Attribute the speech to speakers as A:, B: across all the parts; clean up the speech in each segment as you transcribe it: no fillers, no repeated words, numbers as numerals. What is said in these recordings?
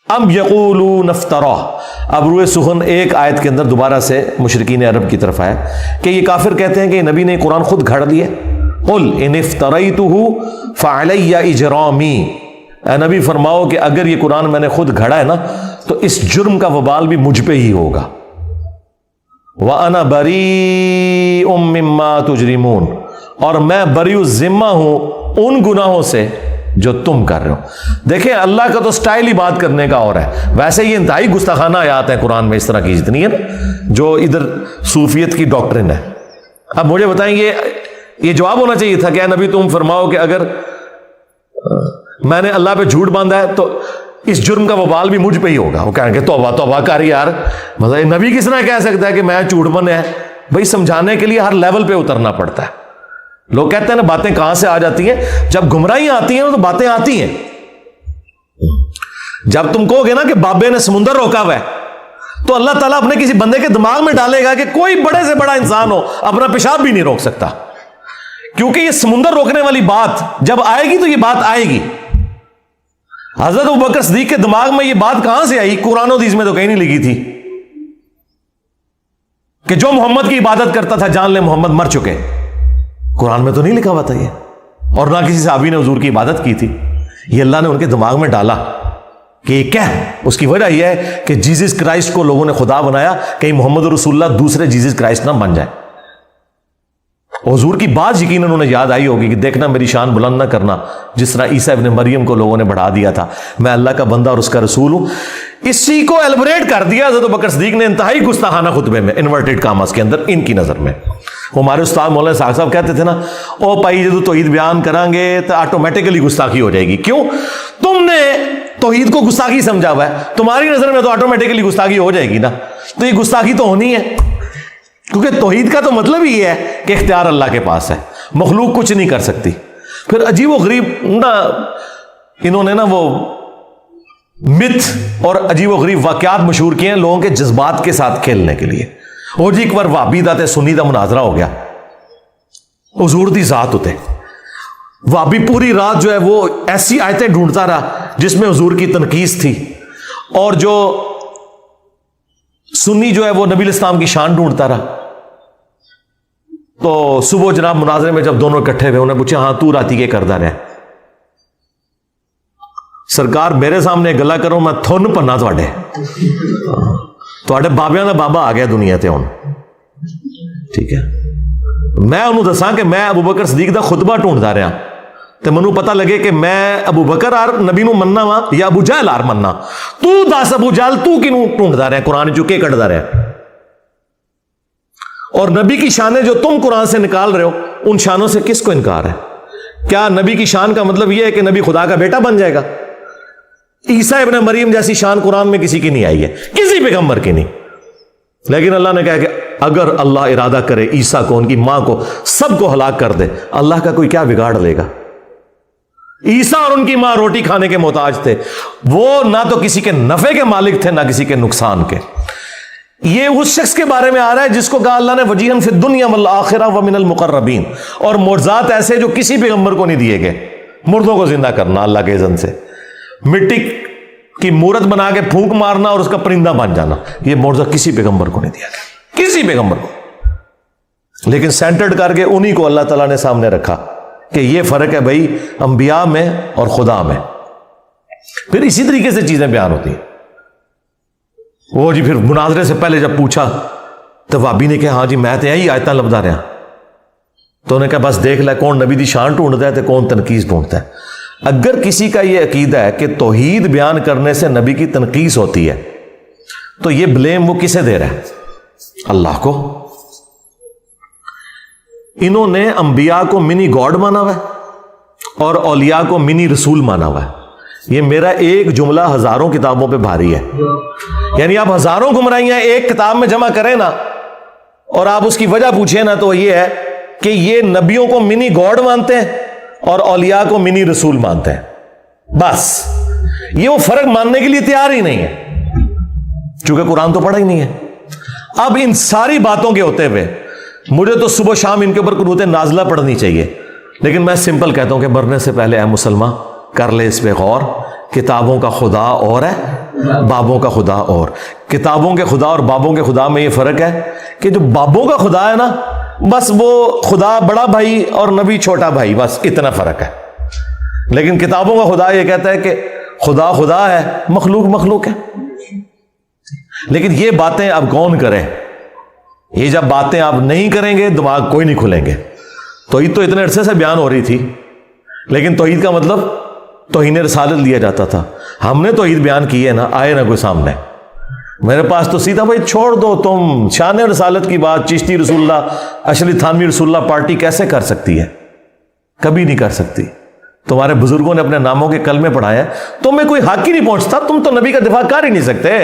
A: ام یقولون افترا. اب روئے سخن ایک آیت کے اندر دوبارہ سے مشرکین عرب کی طرف آیا کہ یہ کافر کہتے ہیں کہ نبی نے قرآن خود گھڑ لیا. قل ان افتریتہ فعلی اجرامی. اے نبی فرماؤ کہ اگر یہ قرآن میں نے خود گھڑا ہے نا تو اس جرم کا وبال بھی مجھ پہ ہی ہوگا. وَأَنَا بَرِيءٌ مِّمَّا تُجْرِمُونَ. اور میں بری الذمہ ہوں ان گناہوں سے جو تم کر رہے ہو. دیکھیں اللہ کا تو سٹائل ہی بات کرنے کا اور ہے. ویسے یہ انتہائی گستاخانہ آیات ہیں قرآن میں اس طرح کی جتنی ہے نا جو ادھر صوفیت کی ڈاکٹرن ہے. اب مجھے بتائیں یہ جواب ہونا چاہیے تھا کہ اے نبی تم فرماؤ کہ اگر میں نے اللہ پہ جھوٹ باندھا ہے تو اس جرم کا وبال بھی مجھ پہ ہی ہوگا. وہ کہیں گے توبہ توبہ کر یار. مطلب نبی کس طرح کہہ سکتا ہے کہ میں جھوٹ بنے ہے. بھائی سمجھانے کے لیے ہر لیول پہ اترنا پڑتا ہے. لوگ کہتے ہیں نا باتیں کہاں سے آ جاتی ہیں. جب گمراہیاں آتی ہیں تو باتیں آتی ہیں. جب تم کہو گے نا کہ بابے نے سمندر روکا ہوا ہے تو اللہ تعالیٰ اپنے کسی بندے کے دماغ میں ڈالے گا کہ کوئی بڑے سے بڑا انسان ہو اپنا پیشاب بھی نہیں روک سکتا. کیونکہ یہ سمندر روکنے والی بات جب آئے گی تو یہ بات آئے گی. حضرت ابوبکر صدیق کے دماغ میں یہ بات کہاں سے آئی؟ قرآن و حدیث میں تو کہیں نہیں لکھی تھی کہ جو محمد کی عبادت کرتا تھا جان لے محمد مر چکے. قرآن میں تو نہیں لکھا ہوا تھا یہ. اور نہ کسی صحابی نے حضور کی عبادت کی تھی. یہ اللہ نے ان کے دماغ میں ڈالا کہ یہ کیا ہے. اس کی وجہ یہ ہے کہ جیزس کرائسٹ کو لوگوں نے خدا بنایا. کہیں محمد رسول اللہ دوسرے جیزس کرائسٹ نہ بن جائے. حضور کی بات یقیناً انہوں نے یاد آئی ہوگی کہ دیکھنا میری شان بلند نہ کرنا جس طرح عیسیٰ ابن مریم کو لوگوں نے بڑھا دیا تھا. میں اللہ کا بندہ اور اس کا رسول ہوں. اسی کو ایلبریٹ کر دیا حضرت ابوبکر صدیق نے انتہائی گستاخانہ خطبے میں انورٹڈ کاماس کے اندر ان کی نظر میں. ہمارے استاد مولانا ساگ صاحب کہتے تھے نا او بھائی جب توحید بیان کریں گے تو آٹومیٹکلی گستاخی ہو جائے گی. کیوں؟ تم نے توحید کو گستاخی سمجھا ہوا ہے. تمہاری نظر میں تو آٹومیٹکلی گستاخی ہو جائے گی نا. تو یہ گستاخی تو ہونی ہے کیونکہ توحید کا تو مطلب ہی ہے کہ اختیار اللہ کے پاس ہے. مخلوق کچھ نہیں کر سکتی. پھر عجیب و غریب نا انہوں نے نا وہ مت اور عجیب و غریب واقعات مشہور کیے ہیں لوگوں کے جذبات کے ساتھ کھیلنے کے لیے. وہ جی ایک بار وہابی دا تے سنی دا مناظرہ ہو گیا. حضور دی ذات ہوتے وہابی پوری رات جو ہے وہ ایسی آیتیں ڈھونڈتا رہا جس میں حضور کی تنقیص تھی اور جو سنی جو ہے وہ نبی الاسلام کی شان ڈھونڈتا رہا. تو صبح جناب مناظرے میں جب دونوں اکٹھے ہوئے انہیں پوچھا ہاں تو راتی کے کردا رہا؟ سرکار میرے سامنے گلا کرو میں تھن پنا تھوڑے بابیاں دا بابا آ گیا دنیا تے ہن. ٹھیک ہے میں انہوں دساں کہ میں ابوبکر صدیق دا خطبہ ڈھونڈتا رہا تے منو پتہ لگے کہ میں ابوبکر آر نبی نو مننا وا یا ابو جہل آر مننا. تو دس ابو جہل تو کینوں ڈھونڈتا رہا قرآن چو کے کڈدا رہا؟ اور نبی کی شانیں جو تم قرآن سے نکال رہے ہو ان شانوں سے کس کو انکار ہے؟ کیا نبی کی شان کا مطلب یہ ہے کہ نبی خدا کا بیٹا بن جائے گا؟ عیسیٰ ابن مریم جیسی شان قرآن میں کسی کی نہیں آئی ہے, کسی پیغمبر کی نہیں. لیکن اللہ نے کہا کہ اگر اللہ ارادہ کرے عیسیٰ کو, ان کی ماں کو, سب کو ہلاک کر دے, اللہ کا کوئی کیا بگاڑ لے گا؟ عیسیٰ اور ان کی ماں روٹی کھانے کے محتاج تھے, وہ نہ تو کسی کے نفع کے مالک تھے نہ کسی کے نقصان کے. یہ اس شخص کے بارے میں آ رہا ہے جس کو کہا اللہ نے وجیہن فی الدنیا والآخرہ ومن المقربین, اور معجزات ایسے جو کسی پیغمبر کو نہیں دیے گئے. مردوں کو زندہ کرنا اللہ کے اذن سے, مٹی کی مورت بنا کے پھونک مارنا اور اس کا پرندہ بن جانا, یہ معجزہ کسی پیغمبر کو نہیں دیا گیا, کسی پیغمبر کو. لیکن سینٹرڈ کر کے انہی کو اللہ تعالیٰ نے سامنے رکھا کہ یہ فرق ہے بھائی انبیاء میں اور خدا میں. پھر اسی طریقے سے چیزیں بیان ہوتی ہیں. وہ جی پھر مناظرے سے پہلے جب پوچھا تو وابی نے کہا ہاں جی میں تو یہی آیتاں لبدا رہا. تو انہوں نے کہا بس دیکھ لے کون نبی دی شان ڈھونڈتا ہے تو کون تنقیص ڈھونڈتا ہے. اگر کسی کا یہ عقیدہ ہے کہ توحید بیان کرنے سے نبی کی تنقیص ہوتی ہے تو یہ بلیم وہ کسے دے رہا ہے؟ اللہ کو. انہوں نے انبیاء کو منی گاڈ مانا ہوا ہے اور اولیاء کو منی رسول مانا ہوا ہے. یہ میرا ایک جملہ ہزاروں کتابوں پہ بھاری ہے. یعنی آپ ہزاروں گمراہیاں ایک کتاب میں جمع کریں نا اور آپ اس کی وجہ پوچھیں نا تو یہ ہے کہ یہ نبیوں کو منی گاڈ مانتے ہیں اور اولیاء کو منی رسول مانتے ہیں. بس یہ وہ فرق ماننے کے لیے تیار ہی نہیں ہے چونکہ قرآن تو پڑھا ہی نہیں ہے. اب ان ساری باتوں کے ہوتے ہوئے مجھے تو صبح شام ان کے اوپر قنوت نازلہ پڑھنی چاہیے, لیکن میں سمپل کہتا ہوں کہ مرنے سے پہلے اے مسلمان کر لے اس پہ غور. کتابوں کا خدا اور ہے بابوں کا خدا اور کتابوں کے خدا اور بابوں کے خدا میں یہ فرق ہے کہ جو بابوں کا خدا ہے نا بس وہ خدا بڑا بھائی اور نبی چھوٹا بھائی، بس اتنا فرق ہے. لیکن کتابوں کا خدا یہ کہتا ہے کہ خدا خدا ہے، مخلوق مخلوق ہے. لیکن یہ باتیں اب کون کرے؟ یہ جب باتیں آپ نہیں کریں گے دماغ کوئی نہیں کھلیں گے. توحید تو اتنے عرصے سے بیان ہو رہی تھی، لیکن توحید کا مطلب توہین رسالت لیا جاتا تھا. ہم نے توحید بیان کی ہے نا، آئے نا کوئی سامنے میرے پاس تو سیدھا بھائی چھوڑ دو تم شان رسالت کی بات. چشتی رسول اللہ، اشری تھانوی رسول اللہ پارٹی کیسے کر سکتی ہے؟ کبھی نہیں کر سکتی. تمہارے بزرگوں نے اپنے ناموں کے کلمے پڑھائے، تمہیں کوئی حق ہی نہیں پہنچتا. تم تو نبی کا دفاع کر ہی نہیں سکتے.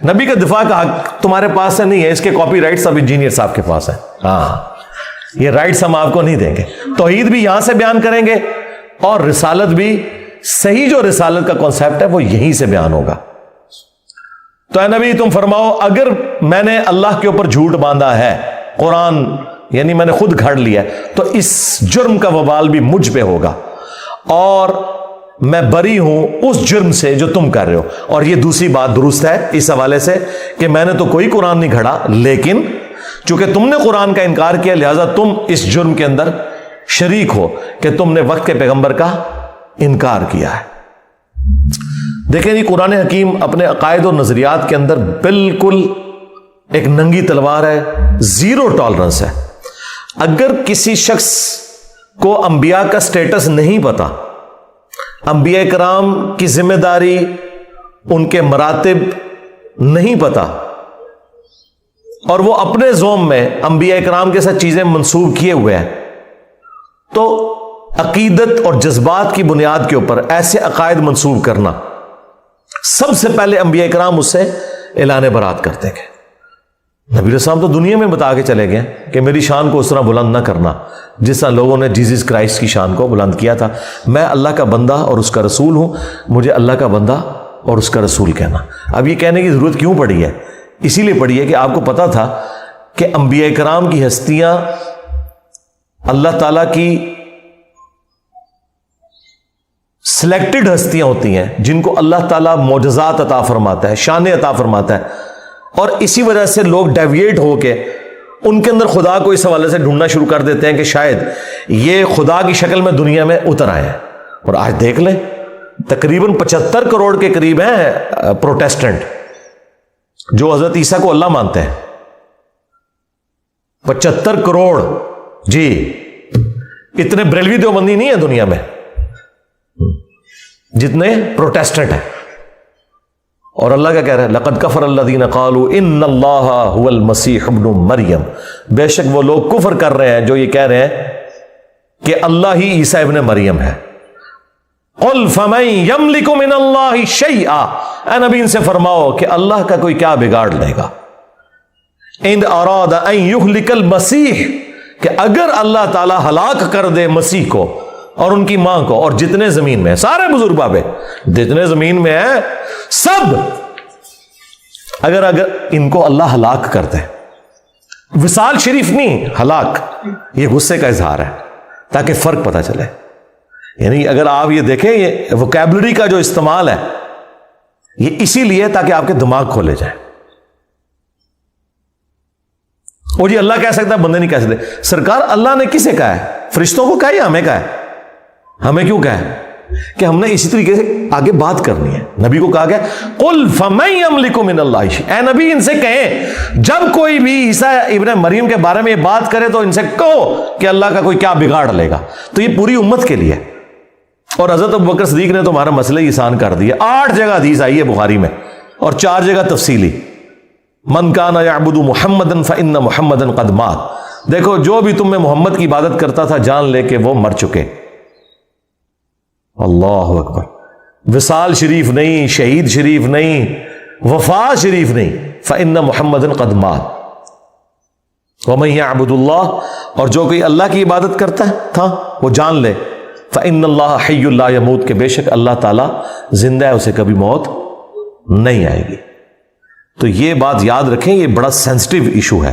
A: نبی کا دفاع کا حق تمہارے پاس سے نہیں ہے، اس کے کاپی رائٹ سب انجینئر صاحب کے پاس ہیں. ہاں، یہ رائٹس ہم آپ کو نہیں دیں گے. توحید بھی یہاں سے بیان کریں گے اور رسالت بھی صحیح جو رسالت کا کانسیپٹ ہے وہ یہیں سے بیان ہوگا. تو اے نبی تم فرماؤ اگر میں نے اللہ کے اوپر جھوٹ باندھا ہے، قرآن یعنی میں نے خود گھڑ لیا ہے، تو اس جرم کا وبال بھی مجھ پہ ہوگا اور میں بری ہوں اس جرم سے جو تم کر رہے ہو. اور یہ دوسری بات درست ہے اس حوالے سے کہ میں نے تو کوئی قرآن نہیں گھڑا، لیکن چونکہ تم نے قرآن کا انکار کیا لہذا تم اس جرم کے اندر شریک ہو کہ تم نے وقت کے پیغمبر کا انکار کیا ہے. دیکھیں جی، قرآن حکیم اپنے عقائد و نظریات کے اندر بالکل ایک ننگی تلوار ہے، زیرو ٹالرنس ہے. اگر کسی شخص کو انبیاء کا سٹیٹس نہیں پتا، انبیاء کرام کی ذمہ داری، ان کے مراتب نہیں پتا، اور وہ اپنے زوم میں انبیاء کرام کے ساتھ چیزیں منسوب کیے ہوئے ہیں، تو عقیدت اور جذبات کی بنیاد کے اوپر ایسے عقائد منسوب کرنا، سب سے پہلے انبیاء کرام اس سے اعلان برات کرتے گئے. نبی علیہ السلام تو دنیا میں بتا کے چلے گئے کہ میری شان کو اس طرح بلند نہ کرنا جس طرح لوگوں نے جیزس کرائسٹ کی شان کو بلند کیا تھا. میں اللہ کا بندہ اور اس کا رسول ہوں، مجھے اللہ کا بندہ اور اس کا رسول کہنا. اب یہ کہنے کی ضرورت کیوں پڑی ہے؟ اسی لیے پڑی ہے کہ آپ کو پتا تھا کہ انبیاء کرام کی ہستیاں اللہ تعالیٰ کی سلیکٹڈ ہستیاں ہوتی ہیں جن کو اللہ تعالیٰ معجزات عطا فرماتا ہے، شان عطا فرماتا ہے، اور اسی وجہ سے لوگ ڈیویٹ ہو کے ان کے اندر خدا کو اس حوالے سے ڈھونڈنا شروع کر دیتے ہیں کہ شاید یہ خدا کی شکل میں دنیا میں اتر آئے ہیں. اور آج دیکھ لیں تقریباً 75 کروڑ کے قریب ہیں پروٹیسٹنٹ جو حضرت عیسیٰ کو اللہ مانتے ہیں. 75 کروڑ، جی اتنے بریلوی دیوبندی نہیں ہے دنیا میں جتنے پروٹیسٹنٹ ہیں. اور اللہ کیا کہہ رہا ہے؟ لقد کفر الذین قالوا ان اللہ هو المسیح ابن مریم. بے شک وہ لوگ کفر کر رہے ہیں جو یہ کہہ رہے ہیں کہ اللہ ہی عیسیٰ ابن مریم ہے. قل فمن یملک من اللہ شیئا. اے نبی ان سے فرماؤ کہ اللہ کا کوئی کیا بگاڑ لے گا. ان اراد ان یہلک المسیح، کہ اگر اللہ تعالی ہلاک کر دے مسیح کو اور ان کی ماں کو اور جتنے زمین میں، سارے بزرگ بابے جتنے زمین میں ہیں سب، اگر ان کو اللہ ہلاک کر دے، وصال شریف نہیں ہلاک، یہ غصے کا اظہار ہے تاکہ فرق پتہ چلے. یعنی اگر آپ یہ دیکھیں یہ ووکیبلری کا جو استعمال ہے یہ اسی لیے تاکہ آپ کے دماغ کھولے جائیں. وہ جی اللہ کہہ سکتا ہے، بندے نہیں کہہ سکتے. سرکار اللہ نے کسے کہا ہے؟ فرشتوں کو کہا یا ہمیں کہا ہے؟ ہمیں کیوں کہا ہے؟ کہ ہم نے اسی طریقے سے آگے بات کرنی ہے. نبی کو کہا گیا قل فمن یملک من اللہ شیئا. اے نبی ان سے کہیں جب کوئی بھی عیسیٰ ابن مریم کے بارے میں یہ بات کرے تو ان سے کہو کہ اللہ کا کوئی کیا بگاڑ لے گا. تو یہ پوری امت کے لیے. اور حضرت ابوبکر صدیق نے تو ہمارا مسئلہ ہی آسان کر دیا. 8 جگہ حدیث آئی ہے بخاری میں اور 4 جگہ تفصیلی. من کان یعبد محمدا فان محمدا قد مات. دیکھو جو بھی تم میں محمد کی عبادت کرتا تھا جان لے کہ وہ مر چکے. اللہ اکبر. وصال شریف نہیں، شہید شریف نہیں، وفا شریف نہیں، فإن محمدا قد مات. ومن یعبد اللہ، اور جو کوئی اللہ کی عبادت کرتا تھا وہ جان لے فإن اللہ حی لا یموت، کہ بے شک اللہ تعالیٰ زندہ ہے، اسے کبھی موت نہیں آئے گی. تو یہ بات یاد رکھیں، یہ بڑا سینسٹیو ایشو ہے.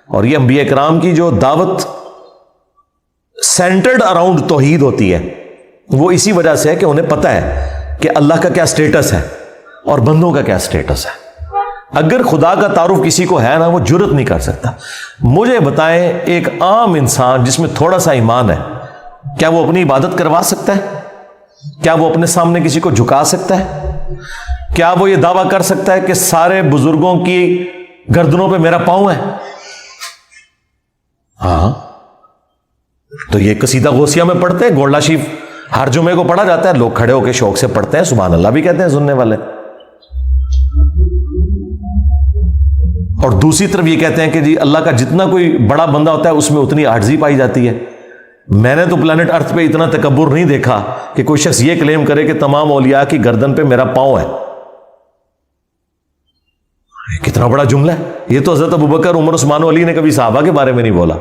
A: اور یہ انبیاء کرام کی جو دعوت سینٹرڈ اراؤنڈ توحید ہوتی ہے وہ اسی وجہ سے ہے کہ انہیں پتہ ہے کہ اللہ کا کیا سٹیٹس ہے اور بندوں کا کیا سٹیٹس ہے. اگر خدا کا تعارف کسی کو ہے نا وہ جرت نہیں کر سکتا. مجھے بتائیں ایک عام انسان جس میں تھوڑا سا ایمان ہے کیا وہ اپنی عبادت کروا سکتا ہے؟ کیا وہ اپنے سامنے کسی کو جھکا سکتا ہے؟ کیا وہ یہ دعویٰ کر سکتا ہے کہ سارے بزرگوں کی گردنوں پہ میرا پاؤں ہے؟ ہاں تو یہ قصیدہ غوثیہ میں پڑھتے ہیں, گولڈا شریف ہر جمعے کو پڑھا جاتا ہے, لوگ کھڑے ہو کے شوق سے پڑھتے ہیں, سبحان اللہ بھی کہتے ہیں سننے والے. اور دوسری طرف یہ کہتے ہیں کہ جی اللہ کا جتنا کوئی بڑا بندہ ہوتا ہے اس میں اتنی عاجزی پائی جاتی ہے. میں نے تو پلانٹ ارتھ پہ اتنا تکبر نہیں دیکھا کہ کوئی شخص یہ کلیم کرے کہ تمام اولیاء کی گردن پہ میرا پاؤں ہے. کتنا بڑا جملہ ہے یہ. تو حضرت ابوبکر, عمر, عثمان و علی نے کبھی صحابہ کے بارے میں نہیں بولا.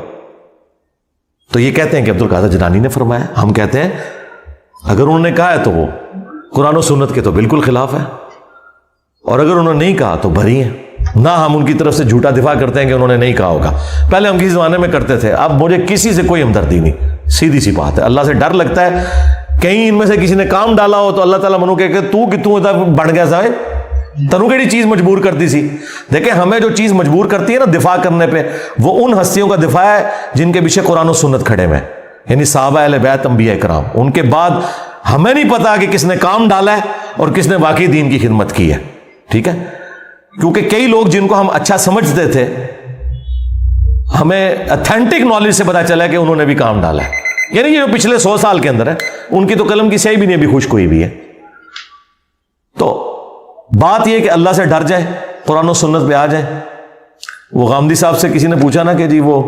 A: تو یہ کہتے ہیں کہ عبد القادر جیلانی نے فرمایا. ہم کہتے ہیں اگر انہوں نے کہا ہے تو وہ قرآن و سنت کے تو بالکل خلاف ہے, اور اگر انہوں نے نہیں کہا تو بری ہیں. نہ ہم ان کی طرف سے جھوٹا دفاع کرتے ہیں کہ انہوں نے نہیں کہا ہوگا. پہلے ہم کسی زمانے میں کرتے تھے, اب مجھے کسی سے کوئی ہمدردی نہیں. سیدھی سی بات ہے, اللہ سے ڈر لگتا ہے کہیں ان میں سے کسی نے کام ڈالا ہو تو اللہ تعالیٰ منو کہ تو بڑھ گیا سائے تنو کیڑی چیز مجبور کرتی سی. دیکھیں ہمیں جو چیز مجبور کرتی ہے نا دفاع کرنے پہ, وہ ان ہستیوں کا دفاع ہے جن کے پیچھے قرآن و سنت کھڑے ہوئے, یعنی صحابہ اہل بیت انبیاء کرام. ان کے بعد ہمیں نہیں پتا کہ کس نے کام ڈالا ہے اور کس نے واقعی دین کی خدمت کی ہے. ٹھیک ہے, کیونکہ کئی لوگ جن کو ہم اچھا سمجھتے تھے ہمیں اتھینٹک نالج سے پتا چلا کہ انہوں نے بھی کام ڈالا ہے. یعنی یہ جو پچھلے 100 سال کے اندر ہے ان کی تو قلم کی سیاہی بھی نہیں ابھی خشک ہوئی بھی ہے. تو بات یہ کہ اللہ سے ڈر جائیں, قرآن و سنت پہ آ جائیں. وہ غامدی صاحب سے کسی نے پوچھا نا کہ جی وہ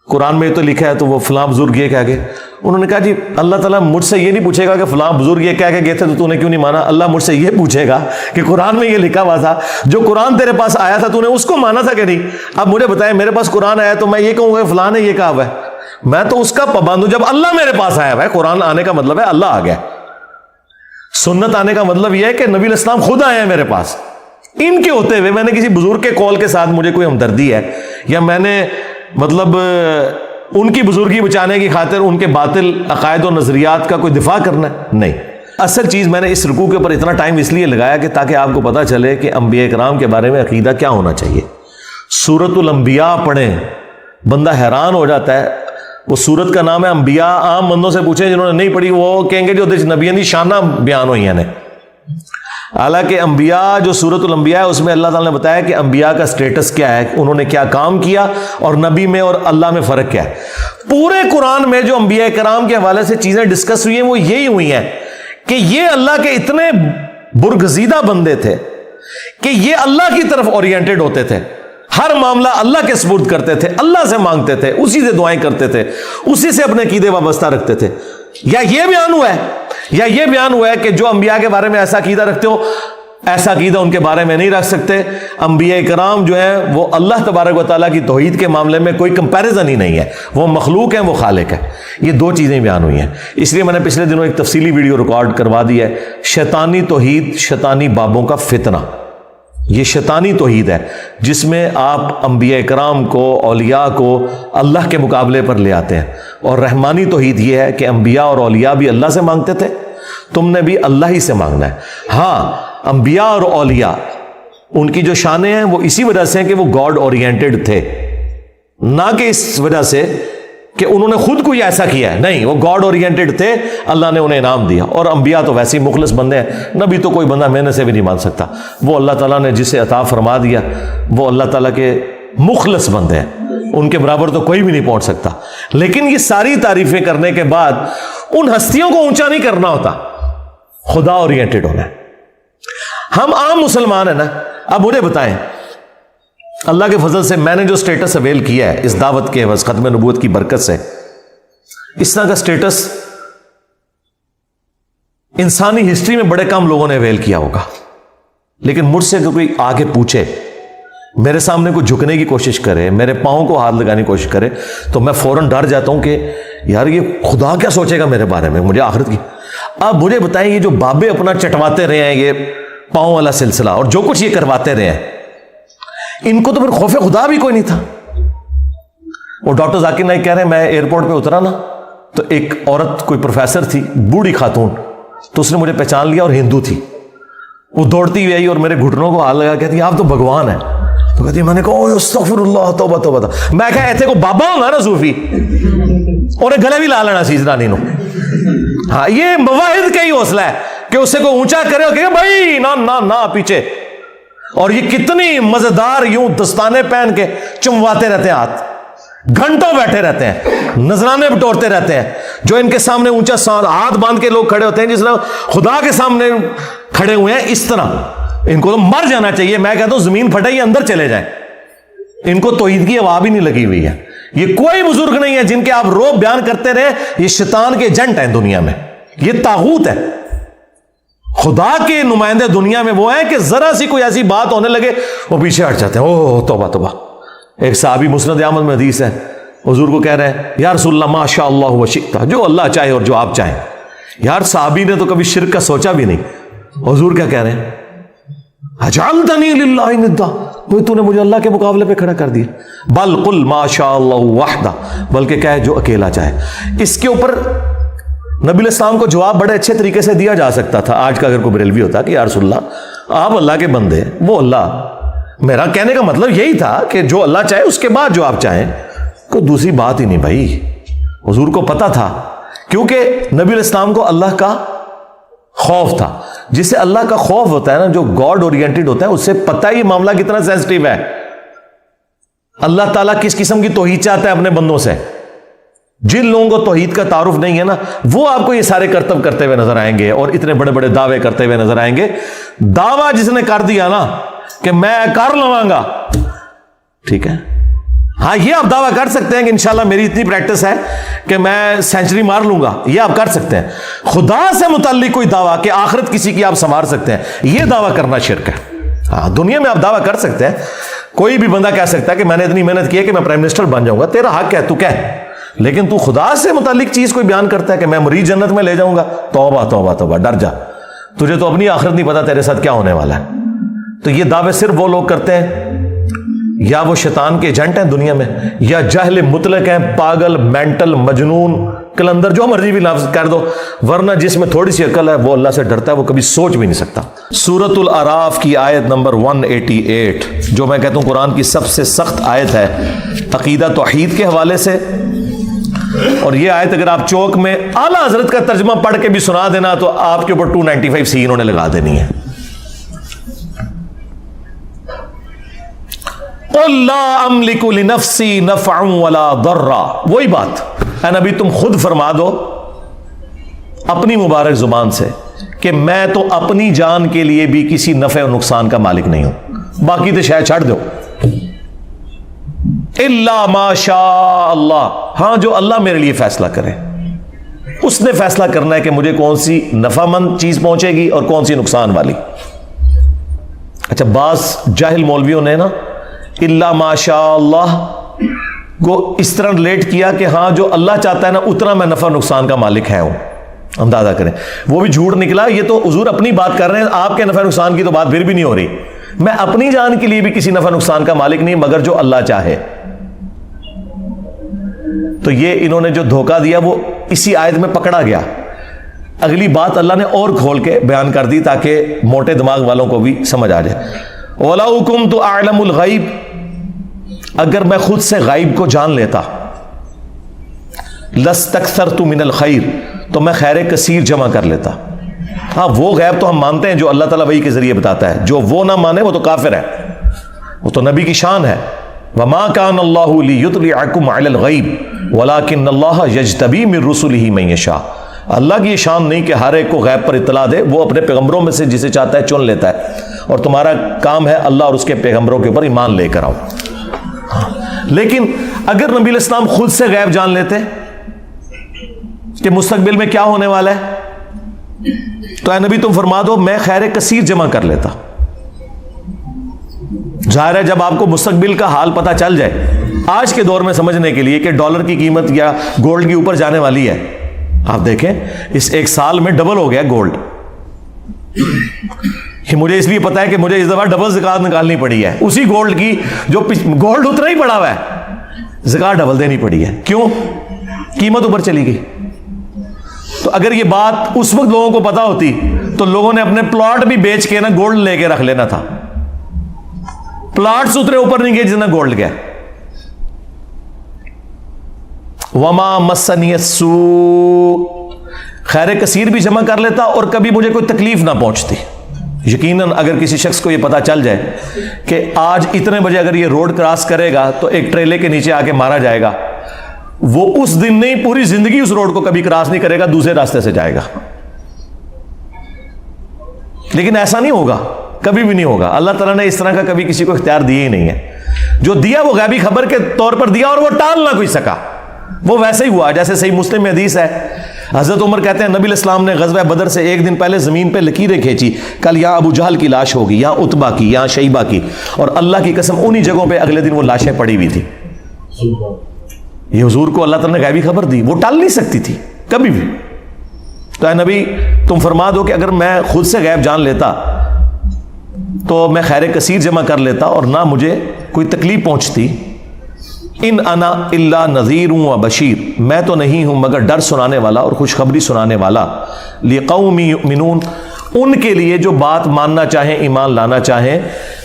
A: قرآن میں تو لکھا ہے تو وہ فلاں بزرگ یہ کہہ گئے. انہوں نے کہا جی اللہ تعالیٰ مجھ سے یہ نہیں پوچھے گا کہ فلاں بزرگ یہ کہہ کے گئے تھے تو نے کیوں نہیں مانا. اللہ مجھ سے یہ پوچھے گا کہ قرآن میں یہ لکھا ہوا تھا, جو قرآن تیرے پاس آیا تھا تو نے اس کو مانا تھا کہ نہیں. اب مجھے بتائیں میرے پاس قرآن آیا تو میں یہ کہوں گا کہ فلاں نے یہ کہا ہوا ہے, میں تو اس کا پابند ہوں. جب اللہ میرے پاس آیا ہوا ہے, قرآن آنے کا مطلب ہے اللہ آ گیا, سنت آنے کا مطلب یہ ہے کہ نبی علیہ السلام خود آئے ہیں میرے پاس. ان کے ہوتے ہوئے میں نے کسی بزرگ کے قول کے ساتھ مجھے کوئی ہمدردی ہے یا میں نے مطلب ان کی بزرگی بچانے کی خاطر ان کے باطل عقائد و نظریات کا کوئی دفاع کرنا ہے؟ نہیں. اصل چیز میں نے اس رکوع کے اوپر اتنا ٹائم اس لیے لگایا کہ تاکہ آپ کو پتہ چلے کہ انبیاء کرام کے بارے میں عقیدہ کیا ہونا چاہیے. سورۃ الانبیاء پڑھیں, بندہ حیران ہو جاتا ہے. وہ سورت کا نام ہے انبیاء. عام بندوں سے پوچھیں جنہوں نے نہیں پڑھی وہ کہیں گے جو نبیوں کی شانہ بیان ہوئی ہیں. حالانکہ انبیاء جو سورۃ الانبیاء ہے اس میں اللہ تعالیٰ نے بتایا کہ انبیاء کا سٹیٹس کیا ہے, انہوں نے کیا کام کیا, اور نبی میں اور اللہ میں فرق کیا ہے. پورے قرآن میں جو انبیاء کرام کے حوالے سے چیزیں ڈسکس ہوئی ہیں وہ یہی ہوئی ہیں کہ یہ اللہ کے اتنے برگزیدہ بندے تھے کہ یہ اللہ کی طرف اورینٹڈ ہوتے تھے, ہر معاملہ اللہ کے سپرد کرتے تھے, اللہ سے مانگتے تھے, اسی سے دعائیں کرتے تھے, اسی سے اپنے عقیدے وابستہ رکھتے تھے. یا یہ بیان ہوا ہے کہ جو انبیاء کے بارے میں ایسا عقیدہ رکھتے ہو ایسا عقیدہ ان کے بارے میں نہیں رکھ سکتے. انبیاء کرام جو ہیں وہ اللہ تبارک و تعالیٰ کی توحید کے معاملے میں کوئی کمپیریزن ہی نہیں ہے, وہ مخلوق ہیں, وہ خالق ہے. یہ دو چیزیں بیان ہوئی ہیں. اس لیے میں نے پچھلے دنوں ایک تفصیلی ویڈیو ریکارڈ کروا دی ہے, شیطانی توحید, شیطانی بابوں کا فتنہ. یہ شیطانی توحید ہے جس میں آپ انبیاء کرام کو, اولیاء کو اللہ کے مقابلے پر لے آتے ہیں. اور رحمانی توحید یہ ہے کہ انبیاء اور اولیاء بھی اللہ سے مانگتے تھے, تم نے بھی اللہ ہی سے مانگنا ہے. ہاں انبیاء اور اولیاء ان کی جو شانیں ہیں وہ اسی وجہ سے ہیں کہ وہ گاڈ اورینٹڈ تھے, نہ کہ اس وجہ سے کہ انہوں نے خود کوئی ایسا کیا ہے. نہیں, وہ گاڈ اورینٹڈ تھے, اللہ نے انہیں انعام دیا. اور انبیاء تو ویسے ہی مخلص بندے ہیں, نبی تو کوئی بندہ محنت سے بھی نہیں مان سکتا. وہ اللہ تعالیٰ نے جسے عطا فرما دیا وہ اللہ تعالیٰ کے مخلص بندے ہیں, ان کے برابر تو کوئی بھی نہیں پہنچ سکتا. لیکن یہ ساری تعریفیں کرنے کے بعد ان ہستیوں کو اونچا نہیں کرنا ہوتا, خدا اورینٹڈ ہونا ہے. ہم عام مسلمان ہیں نا. اب مجھے بتائیں اللہ کے فضل سے میں نے جو سٹیٹس اویل کیا ہے اس دعوت کے عوض ختم نبوت کی برکت سے, اس طرح کا سٹیٹس انسانی ہسٹری میں بڑے کم لوگوں نے اویل کیا ہوگا. لیکن مجھ سے کوئی آگے پوچھے, میرے سامنے کوئی جھکنے کی کوشش کرے, میرے پاؤں کو ہاتھ لگانے کی کوشش کرے, تو میں فوراً ڈر جاتا ہوں کہ یار یہ خدا کیا سوچے گا میرے بارے میں, مجھے آخرت کی. اب مجھے بتائیں یہ جو بابے اپنا چٹواتے رہے ہیں, یہ پاؤں والا سلسلہ اور جو کچھ یہ کرواتے رہے ہیں, ان کو تو پھر خوف خدا بھی کوئی نہیں تھا. وہ ڈاکٹر ذاکر نائک کہہ رہے ہیں میں ایئرپورٹ پہ اترا نا تو ایک عورت کوئی پروفیسر تھی, بوڑھی خاتون, تو اس نے مجھے پہچان لیا اور ہندو تھی. وہ دوڑتی ہوئی آئی اور میرے گھٹنوں کو ہاتھ لگا کہتی آپ تو بھگوان ہیں. تو کہتی میں نے کہا استغفر اللہ توبہ توبہ. میں کہا ایتھے کو بابا ہوگا نا صوفی انہیں گلے بھی لا لینا سی زنانی نو. ہاں یہ مواحد کا ہی حوصلہ ہے کہ اسے کو اونچا کرے اور کہ بھائی نہ نہ نہ پیچھے. اور یہ کتنی مزیدار یوں دستانے پہن کے چمواتے رہتے ہیں ہاتھ, گھنٹوں بیٹھے رہتے ہیں, نذرانے بٹورتے رہتے ہیں. جو ان کے سامنے اونچا ہاتھ باندھ کے لوگ کھڑے ہوتے ہیں جس طرح خدا کے سامنے کھڑے ہوئے ہیں, اس طرح ان کو تو مر جانا چاہیے. میں کہتا ہوں زمین پھٹے ہی اندر چلے جائیں. ان کو توحید کی ہوا بھی نہیں لگی ہوئی ہے. یہ کوئی بزرگ نہیں ہے جن کے آپ روب بیان کرتے رہے. یہ شیطان کے ایجنٹ ہیں دنیا میں, یہ طاغوت ہے. خدا کے نمائندے دنیا میں وہ ہیں کہ ذرا سی کوئی ایسی بات ہونے لگے وہ پیچھے ہٹ جاتے ہیں. اوہ توبہ توبہ. ایک صحابی مسند احمد میں حدیث ہے, حضور کو کہہ رہے ہیں یا رسول اللہ ما شاء اللہ و شئت, جو اللہ چاہے اور جو آپ چاہیں. یار صحابی نے تو کبھی شرک کا سوچا بھی نہیں. حضور کیا کہہ رہے ہیں اجعلتنی للہ ندا, کوئی تو نے مجھے اللہ کے مقابلے پہ کھڑا کر دیا. بل قل ما شاء اللہ وحدہ, بلکہ کہے جو اکیلا چاہے. اس کے اوپر نبی علیہ السلام کو جواب بڑے اچھے طریقے سے دیا جا سکتا تھا. آج کا اگر کوئی بریلوی ہوتا کہ یا رسول اللہ آپ اللہ کے بندے, وہ اللہ, میرا کہنے کا مطلب یہی تھا کہ جو اللہ چاہے اس کے بعد جو آپ چاہیں, کوئی دوسری بات ہی نہیں بھائی. حضور کو پتا تھا, کیونکہ نبی علیہ السلام کو اللہ کا خوف تھا. جسے اللہ کا خوف ہوتا ہے نا, جو گاڈ اورینٹڈ ہوتا ہے, اس سے پتہ ہی معاملہ کتنا سینسٹیو ہے. اللہ تعالیٰ کس قسم کی توحید چاہتا ہے اپنے بندوں سے. جن لوگوں کو توحید کا تعارف نہیں ہے نا, وہ آپ کو یہ سارے کرتب کرتے ہوئے نظر آئیں گے اور اتنے بڑے بڑے دعوے کرتے ہوئے نظر آئیں گے. دعویٰ جس نے کر دیا نا کہ میں کر لواں گا, ٹھیک ہے, ہاں یہ آپ دعویٰ کر سکتے ہیں کہ انشاءاللہ میری اتنی پریکٹس ہے کہ میں سینچری مار لوں گا, یہ آپ کر سکتے ہیں. خدا سے متعلق کوئی دعویٰ کہ آخرت کسی کی آپ سنوار سکتے ہیں, یہ دعویٰ کرنا شرک ہے. ہاں دنیا میں آپ دعویٰ کر سکتے ہیں, کوئی بھی بندہ کہہ سکتا ہے کہ میں نے اتنی محنت کی ہے کہ میں پرائم منسٹر بن جاؤں گا, تیرا حق ہے تو کہہ. لیکن تو خدا سے متعلق چیز کوئی بیان کرتا ہے کہ میں مریض جنت میں لے جاؤں گا, توبہ توبہ توبہ, ڈر جا, تجھے تو اپنی آخرت نہیں پتا تیرے ساتھ کیا ہونے والا ہے. تو یہ دعوے صرف وہ لوگ کرتے ہیں یا وہ شیطان کے ایجنٹ ہیں دنیا میں, یا جاہل مطلق ہیں, پاگل, مینٹل, مجنون, کلندر, جو مرضی بھی لفظ کر دو, ورنہ جس میں تھوڑی سی عقل ہے وہ اللہ سے ڈرتا ہے, وہ کبھی سوچ بھی نہیں سکتا. سورۃ الاعراف کی آیت نمبر 188, جو میں کہتا ہوں قرآن کی سب سے سخت آیت ہے عقیدہ توحید کے حوالے سے. اور یہ آیت اگر آپ چوک میں اعلیٰ حضرت کا ترجمہ پڑھ کے بھی سنا دینا تو آپ کے اوپر 295 سی انہوں نے لگا دینی ہے. قُلْ لَا أَمْلِكُ لِنَفْسِي نَفْعًا وَلَا ضَرًّا, وہی بات اے نبی تم خود فرما دو اپنی مبارک زبان سے کہ میں تو اپنی جان کے لیے بھی کسی نفع و نقصان کا مالک نہیں ہوں, باقی تو شاید چھڑ دو. الا ما شاء اللہ, ہاں جو اللہ میرے لیے فیصلہ کرے, اس نے فیصلہ کرنا ہے کہ مجھے کون سی نفع مند چیز پہنچے گی اور کون سی نقصان والی. اچھا بعض جاہل مولویوں نے نا الا ما شاء اللہ کو اس طرح ریلیٹ کیا کہ ہاں جو اللہ چاہتا ہے نا اتنا میں نفع نقصان کا مالک ہے ہوں. اندازہ کریں, وہ بھی جھوٹ نکلا. یہ تو حضور اپنی بات کر رہے ہیں, آپ کے نفع نقصان کی تو بات پھر بھی نہیں ہو رہی. میں اپنی جان کے لیے بھی کسی نفع نقصان کا مالک نہیں مگر جو اللہ چاہے. تو یہ انہوں نے جو دھوکہ دیا وہ اسی آیت میں پکڑا گیا. اگلی بات اللہ نے اور کھول کے بیان کر دی تاکہ موٹے دماغ والوں کو بھی سمجھ آ جائے. وَلَوْ كُنْتُ أَعْلَمُ الْغَيْبِ, اگر میں خود سے غیب کو جان لیتا, لَاسْتَكْثَرْتُ مِنَ الْخَيْرِ, تو میں خیر کثیر جمع کر لیتا. ہاں وہ غیب تو ہم مانتے ہیں جو اللہ تعالیٰ وحی کے ذریعے بتاتا ہے, جو وہ نہ مانے وہ تو کافر ہے, وہ تو نبی کی شان ہے. وَمَا كَانَ اللَّهُ لِيُطْلِعَكُمْ عَلَى الْغَيْبِ وَلَكِنَّ اللَّهَ يَجْتَبِي مِن رُّسُلِهِ مَن يَشَاءُ. اللہ کی یہ شان نہیں کہ ہر ایک کو غیب پر اطلاع دے, وہ اپنے پیغمبروں میں سے جسے چاہتا ہے چن لیتا ہے, اور تمہارا کام ہے اللہ اور اس کے پیغمبروں کے اوپر ایمان لے کر آؤ. لیکن اگر نبی علیہ السلام خود سے غیب جان لیتے کہ مستقبل میں کیا ہونے والا ہے, تو اے نبی تم فرما دو میں خیر کثیر جمع کر لیتا. ظاہر ہے جب آپ کو مستقبل کا حال پتہ چل جائے, آج کے دور میں سمجھنے کے لیے کہ ڈالر کی قیمت یا گولڈ کی اوپر جانے والی ہے, آپ دیکھیں اس ایک سال میں ڈبل ہو گیا گولڈ. مجھے اس لیے پتا ہے کہ مجھے اس دفعہ ڈبل زکات نکالنی پڑی ہے اسی گولڈ کی جو گولڈ اتنا ہی پڑا ہوا ہے, زکات ڈبل دینی پڑی ہے. کیوں؟ قیمت اوپر چلی گئی. تو اگر یہ بات اس وقت لوگوں کو پتا ہوتی تو لوگوں نے اپنے پلاٹ بھی بیچ کے نا گولڈ لے کے رکھ لینا تھا. پلاٹس اتنے اوپر نہیں گئے جتنا گولڈ گیا. وما مسنی السوء، خیر کثیر بھی جمع کر لیتا اور کبھی مجھے کوئی تکلیف نہ پہنچتی. یقیناً اگر کسی شخص کو یہ پتا چل جائے کہ آج اتنے بجے اگر یہ روڈ کراس کرے گا تو ایک ٹریلے کے نیچے آ کے مارا جائے گا، وہ اس دن نہیں پوری زندگی اس روڈ کو کبھی کراس نہیں کرے گا، دوسرے راستے سے جائے گا. لیکن ایسا نہیں ہوگا، کبھی بھی نہیں ہوگا. اللہ تعالیٰ نے اس طرح کا کبھی کسی کو اختیار دیا ہی نہیں ہے. جو دیا وہ غیبی خبر کے طور پر دیا اور وہ ٹال نہ کوئی سکا، وہ ویسے ہی ہوا. جیسے صحیح مسلم میں حدیث ہے، حضرت عمر کہتے ہیں نبی علیہ السلام نے غزوہ بدر سے ایک دن پہلے زمین پہ لکیریں کھینچی، کل یہاں ابو جہل کی لاش ہوگی، یہاں عتبہ کی، یہاں شیبہ کی، اور اللہ کی قسم انہی جگہوں پہ اگلے دن وہ لاشیں پڑی ہوئی تھی. یہ حضور کو اللہ تعالیٰ نے غیبی خبر دی، وہ ٹال نہیں سکتی تھی کبھی بھی. تو اے نبی تم فرما دو کہ اگر میں خود سے غیب جان لیتا تو میں خیر کثیر جمع کر لیتا اور نہ مجھے کوئی تکلیف پہنچتی. ان انا الا نذیر و بشیر، میں تو نہیں ہوں مگر ڈر سنانے والا اور خوشخبری سنانے والا. لقوم یؤمنون، ان کے لیے جو بات ماننا چاہیں، ایمان لانا چاہیں.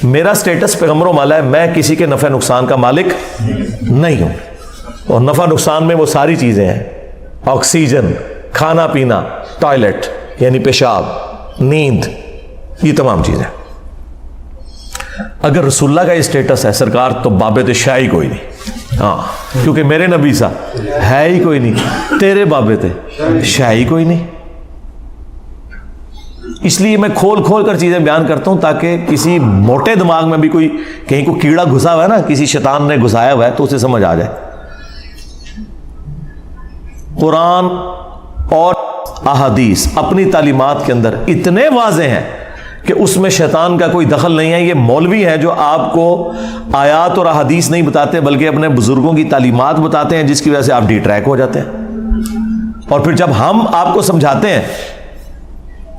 A: میرا سٹیٹس پیغمبروں والا ہے، میں کسی کے نفع نقصان کا مالک نہیں ہوں. اور نفع نقصان میں وہ ساری چیزیں ہیں، آکسیجن، کھانا پینا، ٹوائلٹ یعنی پیشاب، نیند، یہ تمام چیزیں. اگر رسول اللہ کا یہ سٹیٹس ہے سرکار تو بابے تو شاہی کوئی نہیں. ہاں کیونکہ میرے نبی سا ہے ہی کوئی نہیں، تیرے بابے تھے شاہی کوئی نہیں. اس لیے میں کھول کھول کر چیزیں بیان کرتا ہوں تاکہ کسی موٹے دماغ میں بھی کوئی کہیں کو کیڑا گھسا ہوا ہے نا، کسی شیطان نے گھسایا ہوا ہے تو اسے سمجھ آ جائے. قرآن اور احادیث اپنی تعلیمات کے اندر اتنے واضح ہیں کہ اس میں شیطان کا کوئی دخل نہیں ہے. یہ مولوی ہیں جو آپ کو آیات اور احادیث نہیں بتاتے بلکہ اپنے بزرگوں کی تعلیمات بتاتے ہیں، جس کی وجہ سے آپ ڈی ٹریک ہو جاتے ہیں. اور پھر جب ہم آپ کو سمجھاتے ہیں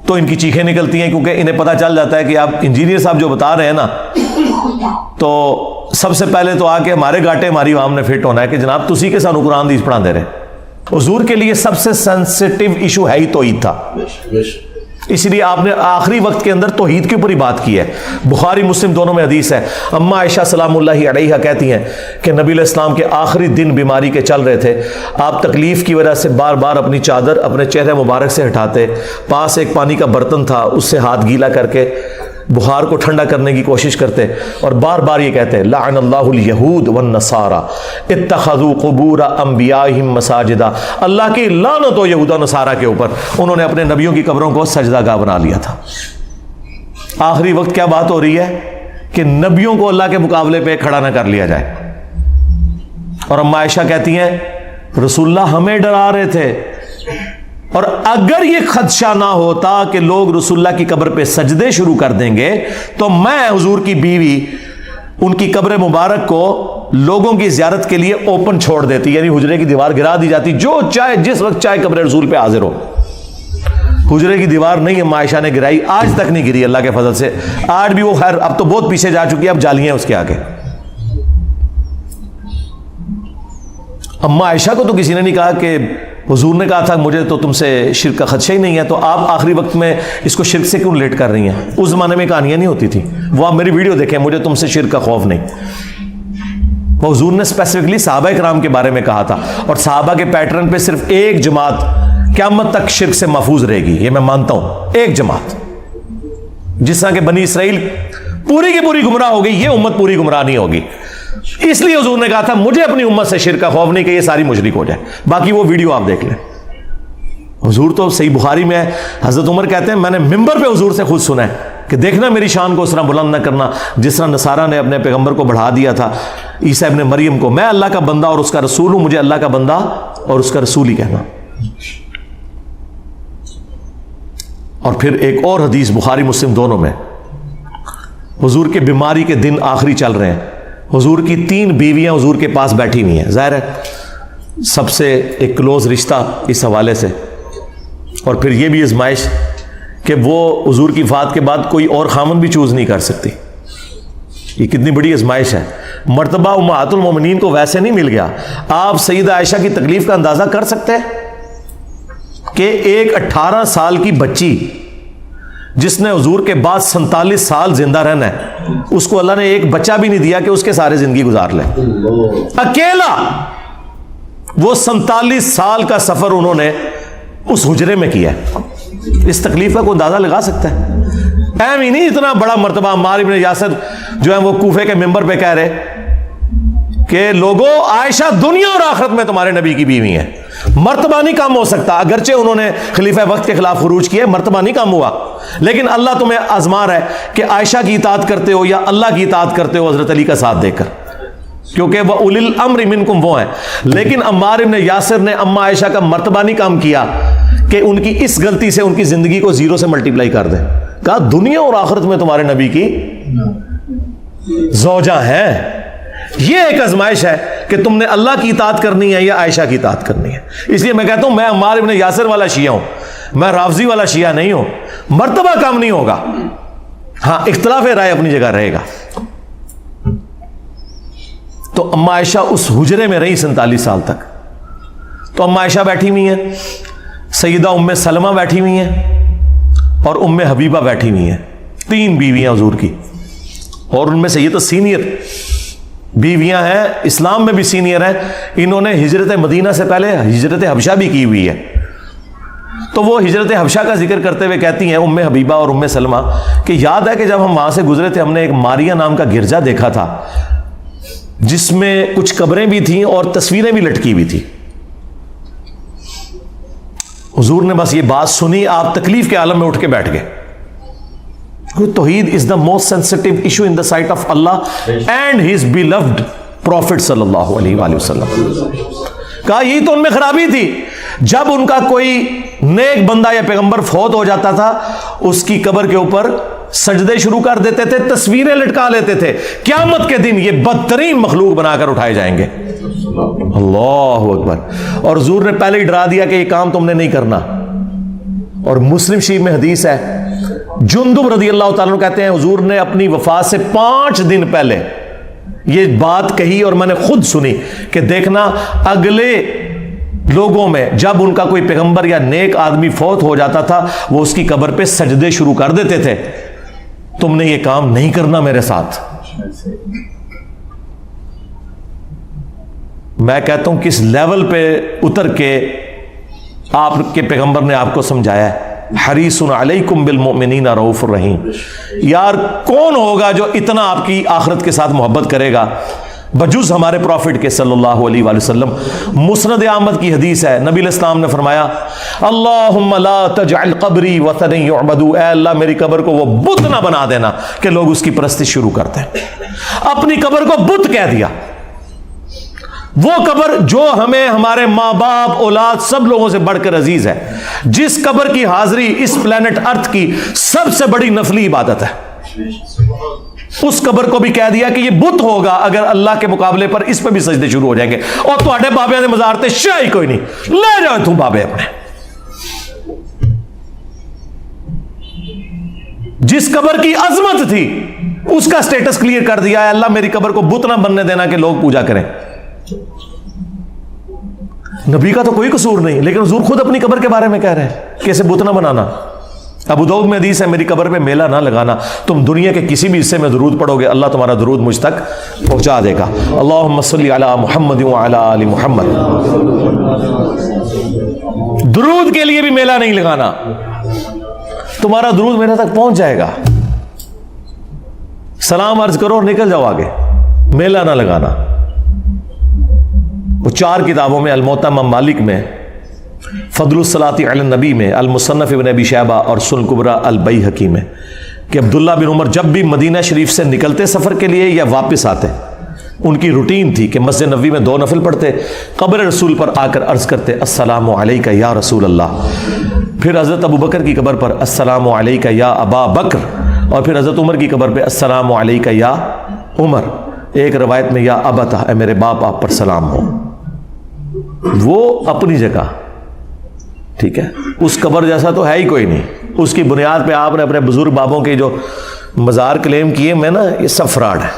A: تو ان کی چیخیں نکلتی ہیں، کیونکہ انہیں پتہ چل جاتا ہے کہ آپ انجینئر صاحب جو بتا رہے ہیں نا، تو سب سے پہلے تو آ کے ہمارے گاٹے ہماری عوام نے فٹ ہونا ہے کہ جناب تسی کے سانو قرآن حدیث پڑھا دے رہے. حضور کے لیے سب سے سینسٹیو ایشو ہے ہی توحید تھا، اس لیے آپ نے آخری وقت کے اندر توحید کے اوپر ہی بات کی ہے. بخاری مسلم دونوں میں حدیث ہے. اما عائشہ سلام اللہ علیہا کہتی ہیں کہ نبی علیہ السلام کے آخری دن بیماری کے چل رہے تھے، آپ تکلیف کی وجہ سے بار بار اپنی چادر اپنے چہرے مبارک سے ہٹاتے، پاس ایک پانی کا برتن تھا اس سے ہاتھ گیلا کر کے بخار کو ٹھنڈا کرنے کی کوشش کرتے، اور بار بار یہ کہتے لعن اللہ الیہود والنصارى اتخذوا قبور انبیائہم مساجدا، اللہ کی لعنت ہو یہود و نصارہ کے اوپر، انہوں نے اپنے نبیوں کی قبروں کو سجدہ گاہ بنا لیا تھا. آخری وقت کیا بات ہو رہی ہے کہ نبیوں کو اللہ کے مقابلے پہ کھڑا نہ کر لیا جائے. اور اما عائشہ کہتی ہیں رسول اللہ ہمیں ڈرا رہے تھے، اور اگر یہ خدشہ نہ ہوتا کہ لوگ رسول اللہ کی قبر پہ سجدے شروع کر دیں گے تو میں حضور کی بیوی ان کی قبر مبارک کو لوگوں کی زیارت کے لیے اوپن چھوڑ دیتی، یعنی حجرے کی دیوار گرا دی جاتی، جو چاہے جس وقت چاہے قبر رسول پہ حاضر ہو. حجرے کی دیوار نہیں اما عائشہ نے گرائی، آج تک نہیں گری اللہ کے فضل سے. آج بھی وہ خیر اب تو بہت پیچھے جا چکی ہے، اب جالیاں اس کے آگے. اما عائشہ کو تو کسی نے نہیں کہا کہ حضور نے کہا تھا مجھے تو تم سے شرک کا خدشہ ہی نہیں ہے، تو آپ آخری وقت میں اس کو شرک سے کیوں ریلیٹ کر رہی ہیں؟ اس زمانے میں کہانیاں نہیں ہوتی تھی. وہ آپ میری ویڈیو دیکھیں، مجھے تم سے شرک کا خوف نہیں. وہ حضور نے اسپیسیفکلی صحابہ کرام کے بارے میں کہا تھا، اور صحابہ کے پیٹرن پہ صرف ایک جماعت قیامت تک شرک سے محفوظ رہے گی، یہ میں مانتا ہوں. ایک جماعت، جس طرح کہ بنی اسرائیل پوری کی پوری گمراہ ہو گئی، یہ امت پوری گمراہ نہیں ہوگی. اس لیے حضور نے کہا تھا مجھے اپنی امت سے شرک کا خوف نہیں کہ یہ ساری مشرک ہو جائے. باقی وہ ویڈیو آپ دیکھ لیں. حضور تو صحیح بخاری میں ہے، حضرت عمر کہتے ہیں میں نے ممبر پہ حضور سے خود سنا ہے کہ دیکھنا میری شان کو اس طرح بلند نہ کرنا جس طرح نصارہ نے اپنے پیغمبر کو بڑھا دیا تھا عیسیٰ ابن مریم کو. میں اللہ کا بندہ اور اس کا رسول ہوں، مجھے اللہ کا بندہ اور اس کا رسول ہی کہنا. اور پھر ایک اور حدیث بخاری مسلم دونوں میں، حضور کے بیماری کے دن آخری چل رہے ہیں، حضور کی 3 بیویاں حضور کے پاس بیٹھی ہوئی ہیں. ظاہر ہے سب سے ایک کلوز رشتہ اس حوالے سے، اور پھر یہ بھی آزمائش کہ وہ حضور کی وفات کے بعد کوئی اور خامن بھی چوز نہیں کر سکتی. یہ کتنی بڑی آزمائش ہے. مرتبہ امہات المومنین کو ویسے نہیں مل گیا. آپ سیدہ عائشہ کی تکلیف کا اندازہ کر سکتے ہیں کہ ایک 18 سال کی بچی جس نے حضور کے بعد 47 سال زندہ رہنا ہے، اس کو اللہ نے ایک بچہ بھی نہیں دیا کہ اس کے سارے زندگی گزار لے. اکیلا وہ 47 سال کا سفر انہوں نے اس حجرے میں کیا ہے. اس تکلیف کا کوئی اندازہ لگا سکتا ہے؟ اہم ہی نہیں اتنا بڑا مرتبہ. عمار ابن یاسر جو ہے وہ کوفے کے ممبر پہ کہہ رہے کہ لوگوں، عائشہ دنیا اور آخرت میں تمہارے نبی کی بیوی ہیں. مرتبہ نہیں کم ہو سکتا، اگرچہ انہوں نے خلیفہ وقت کے خلاف خروج کیا، مرتبہ نہیں کم ہوا، لیکن اللہ تمہیں آزما رہا ہے کہ عائشہ کی اطاعت کرتے ہو یا اللہ کی اطاعت کرتے ہو حضرت علی کا ساتھ دے کر، کیونکہ وہ اولی الامر منکم وہ ہیں. لیکن عمار ابن یاسر نے اما عائشہ کا مرتبہ نہیں کم کیا کہ ان کی اس غلطی سے ان کی زندگی کو 0 سے ملٹیپلائی کر دیں. کہا دنیا اور آخرت میں تمہارے نبی کی زوجہ ہیں. یہ ایک آزمائش ہے کہ تم نے اللہ کی اطاعت کرنی ہے یا عائشہ کی اطاعت کرنی ہے. اس لیے میں کہتا ہوں میں عمار ابن یاسر والا شیعہ ہوں، میں رافضی والا شیعہ نہیں ہوں. مرتبہ کم نہیں ہوگا، ہاں اختلاف رائے اپنی جگہ رہے گا. تو اما عائشہ اس حجرے میں رہی 47 سال تک. تو اما عائشہ بیٹھی ہوئی ہیں، سیدہ ام سلمہ بیٹھی ہوئی ہیں اور ام حبیبہ بیٹھی ہوئی ہیں. 3 بیویاں حضور کی، اور ان میں سے یہ تو سینئر بیویاں ہیں، اسلام میں بھی سینئر ہیں. انہوں نے ہجرت مدینہ سے پہلے ہجرت حبشہ بھی کی ہوئی ہے. تو وہ ہجرت حبشہ کا ذکر کرتے ہوئے کہتی ہیں ام حبیبہ اور ام سلمہ کہ یاد ہے کہ جب ہم وہاں سے گزرے تھے ہم نے ایک ماریا نام کا گرجا دیکھا تھا جس میں کچھ قبریں بھی تھیں اور تصویریں بھی لٹکی ہوئی تھی. حضور نے بس یہ بات سنی، آپ تکلیف کے عالم میں اٹھ کے بیٹھ گئے. توحید is the most sensitive issue in the sight of اللہ اینڈ ہز بیلوڈ پروفٹ صلی اللہ علیہ وآلہ وسلم. کہا یہی تو ان میں خرابی تھی، جب ان کا کوئی نیک بندہ یا پیغمبر فوت ہو جاتا تھا اس کی قبر کے اوپر سجدے شروع کر دیتے تھے، تصویریں لٹکا لیتے تھے. قیامت کے دن یہ بدترین مخلوق بنا کر اٹھائے جائیں گے. اللہ اکبر. اور حضور نے پہلے ہی ڈرا دیا کہ یہ کام تم نے نہیں کرنا. اور مسلم شریف میں حدیث ہے، جندب رضی اللہ تعالیٰ عنہ کہتے ہیں حضور نے اپنی وفات سے 5 دن پہلے یہ بات کہی اور میں نے خود سنی کہ دیکھنا اگلے لوگوں میں جب ان کا کوئی پیغمبر یا نیک آدمی فوت ہو جاتا تھا وہ اس کی قبر پہ سجدے شروع کر دیتے تھے. تم نے یہ کام نہیں کرنا میرے ساتھ. میں کہتا ہوں کس لیول پہ اتر کے آپ کے پیغمبر نے آپ کو سمجھایا ہے. حریص علیکم بالمؤمنین رؤوف الرحیم. یار کون ہوگا جو اتنا آپ کی آخرت کے ساتھ محبت کرے گا بجز ہمارے پروفٹ کے صلی اللہ علیہ وآلہ وسلم. مسند احمد کی حدیث ہے، نبی علیہ السلام نے فرمایا اللہم لا تجعل قبری وثنا یعبد. اے اللہ میری قبر کو وہ بت نہ بنا دینا کہ لوگ اس کی پرستش شروع کرتے ہیں. اپنی قبر کو بت کہہ دیا. وہ قبر جو ہمیں ہمارے ماں باپ اولاد سب لوگوں سے بڑھ کر عزیز ہے، جس قبر کی حاضری اس پلانٹ ارتھ کی سب سے بڑی نفلی عبادت ہے، اس قبر کو بھی کہہ دیا کہ یہ بت ہوگا اگر اللہ کے مقابلے پر اس پہ بھی سجدے شروع ہو جائیں گے. اور تواڈے بابے دے مزار تے شاہی کوئی نہیں، لے جاؤ تم بابے اپنے. جس قبر کی عظمت تھی اس کا سٹیٹس کلیئر کر دیا ہے، اللہ میری قبر کو بت نہ بننے دینا کہ لوگ پوجا کریں. نبی کا تو کوئی قصور نہیں، لیکن حضور خود اپنی قبر کے بارے میں کہہ رہے ہیں کہ اسے بت نہ بنانا. ابو داؤد میں حدیث ہے میری قبر پہ میلہ نہ لگانا. تم دنیا کے کسی بھی حصے میں درود پڑھو گے اللہ تمہارا درود مجھ تک پہنچا دے گا. اللہم صلی علی محمد وعلی آل محمد. درود کے لیے بھی میلہ نہیں لگانا، تمہارا درود میرے تک پہنچ جائے گا. سلام عرض کرو اور نکل جاؤ آگے، میلہ نہ لگانا. وہ 4 کتابوں میں الموطا امام مالک میں، فضل الصلاۃ علی النبی میں، المصنف ابن ابی شیبہ اور سنن کبریٰ البیہقی میں کہ عبداللہ بن عمر جب بھی مدینہ شریف سے نکلتے سفر کے لیے یا واپس آتے ان کی روٹین تھی کہ مسجد نبوی میں 2 نفل پڑھتے، قبر رسول پر آ کر عرض کرتے السلام علیکہ یا رسول اللہ. پھر حضرت ابو بکر کی قبر پر السلام علیکہ یا ابا بکر، اور پھر حضرت عمر کی قبر پہ السلام علیکہ یا عمر. ایک روایت میں یا ابتہ، اے میرے باپ آپ پر سلام ہو. وہ اپنی جگہ ٹھیک ہے، اس قبر جیسا تو ہے ہی کوئی نہیں. اس کی بنیاد پہ آپ نے اپنے بزرگ بابوں کے جو مزار کلیم کیے میں نا یہ سب فراڈ ہے.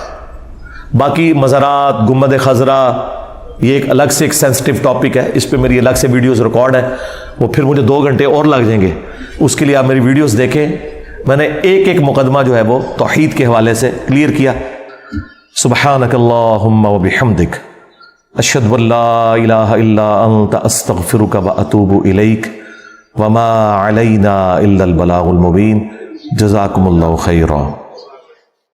A: باقی مزارات، گنبد خضرا یہ ایک الگ سے ایک سینسٹیو ٹاپک ہے، اس پہ میری الگ سے ویڈیوز ریکارڈ ہے، وہ پھر مجھے 2 گھنٹے اور لگ جائیں گے. اس کے لیے آپ میری ویڈیوز دیکھیں. میں نے ایک ایک مقدمہ جو ہے وہ توحید کے حوالے سے کلیئر کیا. سبحانک اللہم و بحمدک اشہد ان لا الہ الا انت استغفرک و اتوب الیک وما علینا الا البلاغ المبین. جزاکم اللہ خیرا.